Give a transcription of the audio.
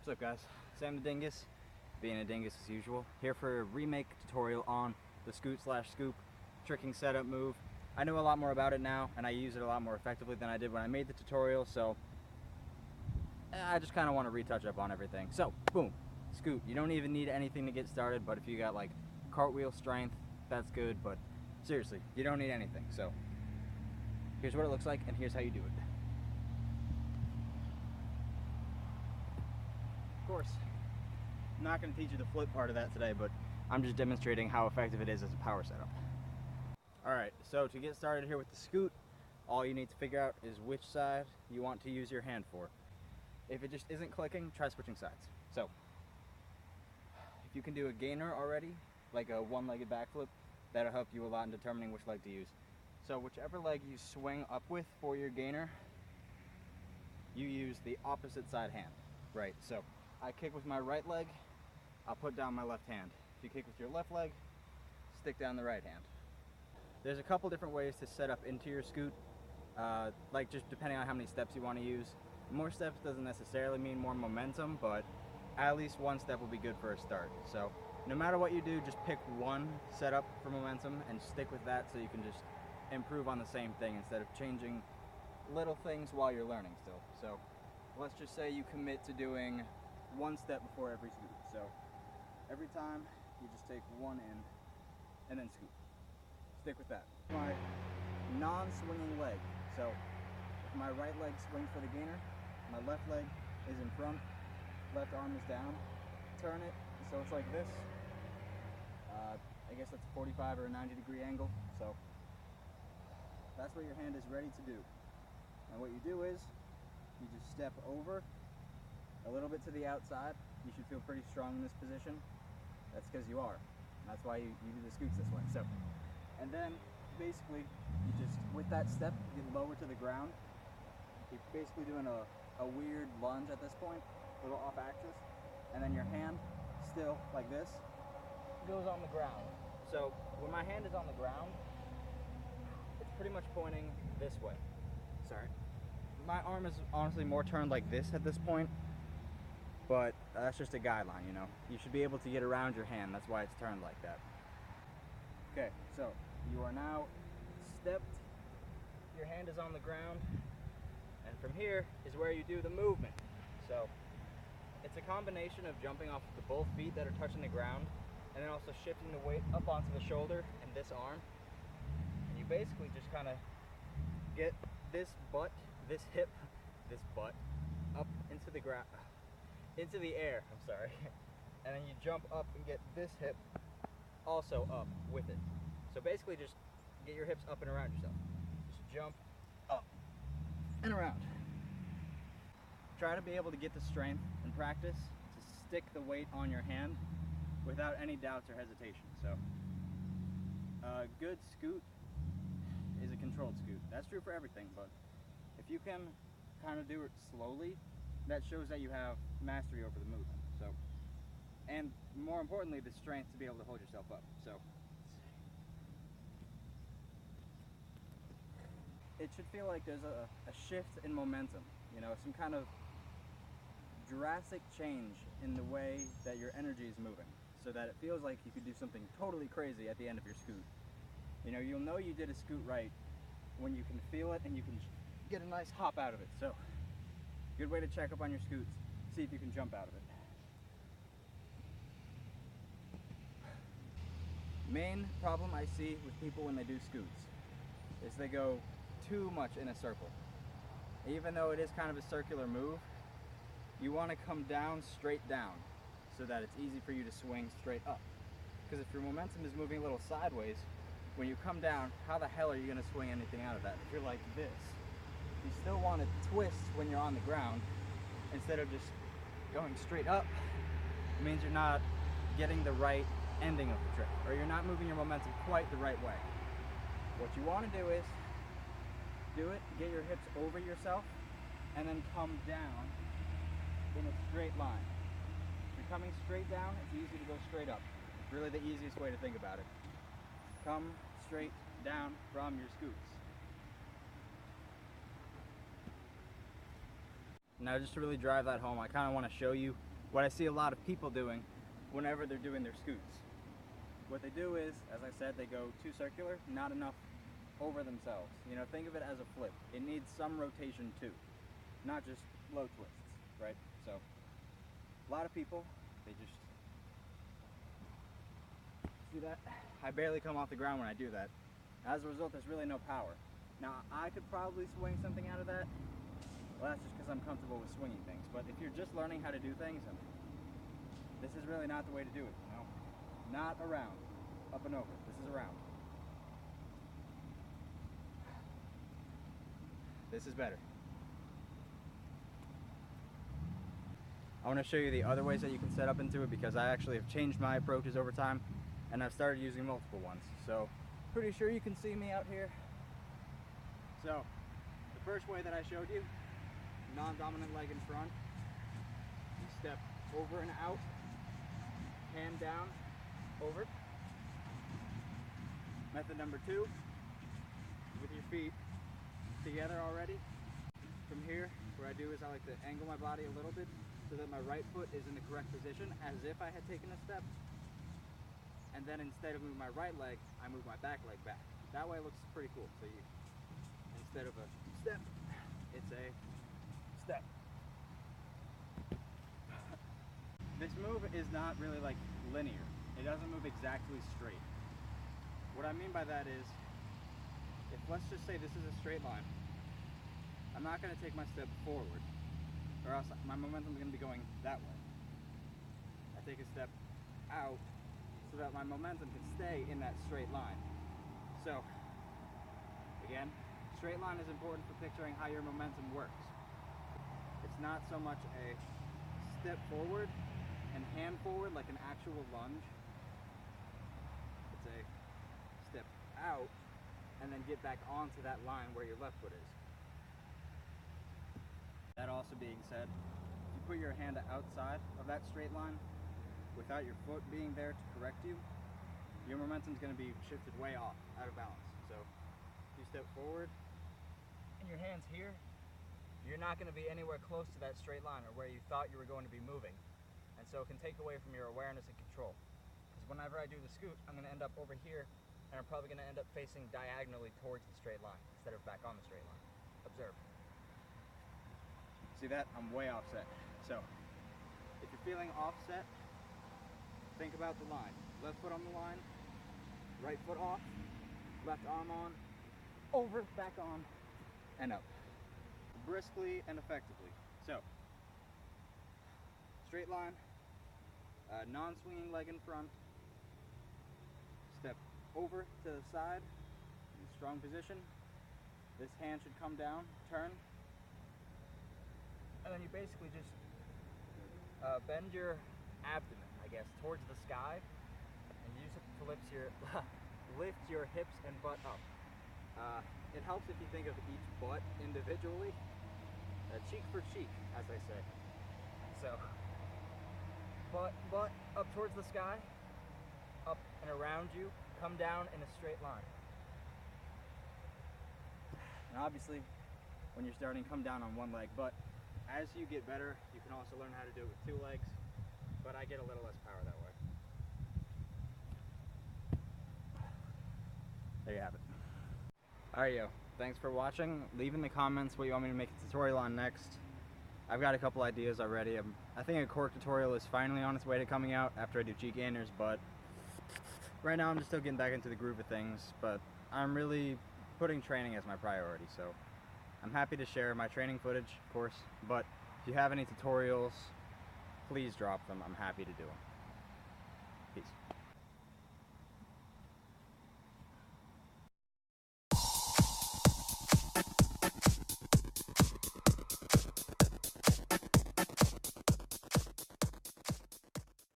What's up, guys? Samthedingus, being a dingus as usual, here for a remake tutorial on the scoot/scoop tricking setup move. I know a lot more about it now, and I use it a lot more effectively than I did when I made the tutorial, so I just kind of want to retouch up on everything. So, boom, scoot. You don't even need anything to get started, but if you got like cartwheel strength, that's good, but seriously, you don't need anything. So, here's what it looks like, and here's how you do it. Of course, I'm not going to teach you the flip part of that today, but I'm just demonstrating how effective it is as a power setup. Alright, so to get started here with the scoot, all you need to figure out is which side you want to use your hand for. If it just isn't clicking, try switching sides. So, if you can do a gainer already, like a one-legged backflip, that'll help you a lot in determining which leg to use. So whichever leg you swing up with for your gainer, you use the opposite side hand. Right, so I kick with my right leg, I'll put down my left hand. If you kick with your left leg, stick down the right hand. There's a couple different ways to set up into your scoot, like just depending on how many steps you want to use. More steps doesn't necessarily mean more momentum, but at least one step will be good for a start. So no matter what you do, just pick one setup for momentum and stick with that so you can just improve on the same thing instead of changing little things while you're learning still. So let's just say you commit to doing one step before every scoot. So every time you just take one in and then scoot. Stick with that. My non-swinging leg. So if my right leg swings for the gainer, my left leg is in front, left arm is down. Turn it so it's like this. I guess that's a 45 or a 90-degree angle. So that's what your hand is ready to do. And what you do is you just step over a little bit to the outside. You should feel pretty strong in this position. That's because you are. And that's why you do the scoots this way. So, and then basically you just, with that step, you lower to the ground. You're basically doing a weird lunge at this point, a little off axis. And then your hand, still like this, goes on the ground. So when my hand is on the ground, it's pretty much pointing this way. Sorry. My arm is honestly more turned like this at this point, but that's just a guideline, you know. You should be able to get around your hand, that's why it's turned like that. Okay, so you are now stepped, your hand is on the ground, and from here is where you do the movement. So it's a combination of jumping off the both feet that are touching the ground, and then also shifting the weight up onto the shoulder and this arm. And you basically just kind of get this butt, this hip, this butt up into the ground, into the air, I'm sorry. And then you jump up and get this hip also up with it. So basically just get your hips up and around yourself. Just jump up and around. Try to be able to get the strength and practice to stick the weight on your hand without any doubts or hesitation. So a good scoot is a controlled scoot. That's true for everything, but if you can kind of do it slowly, that shows that you have mastery over the movement. So, and more importantly, the strength to be able to hold yourself up. So it should feel like there's a shift in momentum, you know, some kind of drastic change in the way that your energy is moving, so that it feels like you could do something totally crazy at the end of your scoot. You know, you'll know you did a scoot right when you can feel it and you can get a nice hop out of it. So, good way to check up on your scoots. See if you can jump out of it. Main problem I see with people when they do scoots is they go too much in a circle. Even though it is kind of a circular move, you want to come down straight down so that it's easy for you to swing straight up. Because if your momentum is moving a little sideways, when you come down, how the hell are you going to swing anything out of that? If you're like this, you still want to twist when you're on the ground instead of just going straight up. It means you're not getting the right ending of the trick, or you're not moving your momentum quite the right way. What you want to do is do it, get your hips over yourself, and then come down in a straight line. If you're coming straight down, it's easy to go straight up. It's really the easiest way to think about it. Come straight down from your scoots. Now just to really drive that home, I kind of want to show you what I see a lot of people doing whenever they're doing their scoots. What they do is, as I said, they go too circular, not enough over themselves. You know, think of it as a flip. It needs some rotation too, not just low twists, right? So a lot of people, they just see that? I barely come off the ground when I do that. As a result, there's really no power. Now, I could probably swing something out of that. Well, that's just because I'm comfortable with swinging things. But if you're just learning how to do things, this is really not the way to do it, you know? Not around, up and over. This is around. This is better. I want to show you the other ways that you can set up into it, because I actually have changed my approaches over time and I've started using multiple ones. So pretty sure you can see me out here. So the first way that I showed you, non-dominant leg in front, you step over and out, hand down, over. Method number 2, with your feet together already. From here, what I do is I like to angle my body a little bit so that my right foot is in the correct position, as if I had taken a step. And then instead of moving my right leg, I move my back leg back. That way it looks pretty cool. So you, instead of a step, it's a step. This move is not really like linear. It doesn't move exactly straight. What I mean by that is, if let's just say this is a straight line, I'm not going to take my step forward, or else my momentum is going to be going that way. I take a step out so that my momentum can stay in that straight line. So, again, straight line is important for picturing how your momentum works. It's not so much a step forward and hand forward like an actual lunge. It's a step out and then get back onto that line where your left foot is. That also being said, if you put your hand outside of that straight line without your foot being there to correct you, your momentum is going to be shifted way off, out of balance. So if you step forward and your hand's here, you're not going to be anywhere close to that straight line or where you thought you were going to be moving. And so it can take away from your awareness and control. Because whenever I do the scoot, I'm going to end up over here, and I'm probably going to end up facing diagonally towards the straight line instead of back on the straight line. Observe. See that? I'm way offset. So if you're feeling offset, think about the line. Left foot on the line, right foot off, left arm on, over, back on, and up. Briskly and effectively. So, straight line, non-swinging leg in front, step over to the side, in strong position. This hand should come down, turn, and then you basically just bend your abdomen, I guess, towards the sky, and use it to lift your hips and butt up. It helps if you think of each butt individually, cheek for cheek, as they say. So, butt up towards the sky, up and around you, come down in a straight line. And obviously, when you're starting, come down on one leg, but as you get better, you can also learn how to do it with 2 legs, but I get a little less power that way. There you have it. Alright, yo, thanks for watching. Leave in the comments what you want me to make a tutorial on next. I've got a couple ideas already. I think a cork tutorial is finally on its way to coming out after I do cheek gainers, but right now I'm just still getting back into the groove of things, but I'm really putting training as my priority, so I'm happy to share my training footage, of course, but if you have any tutorials, please drop them. I'm happy to do them.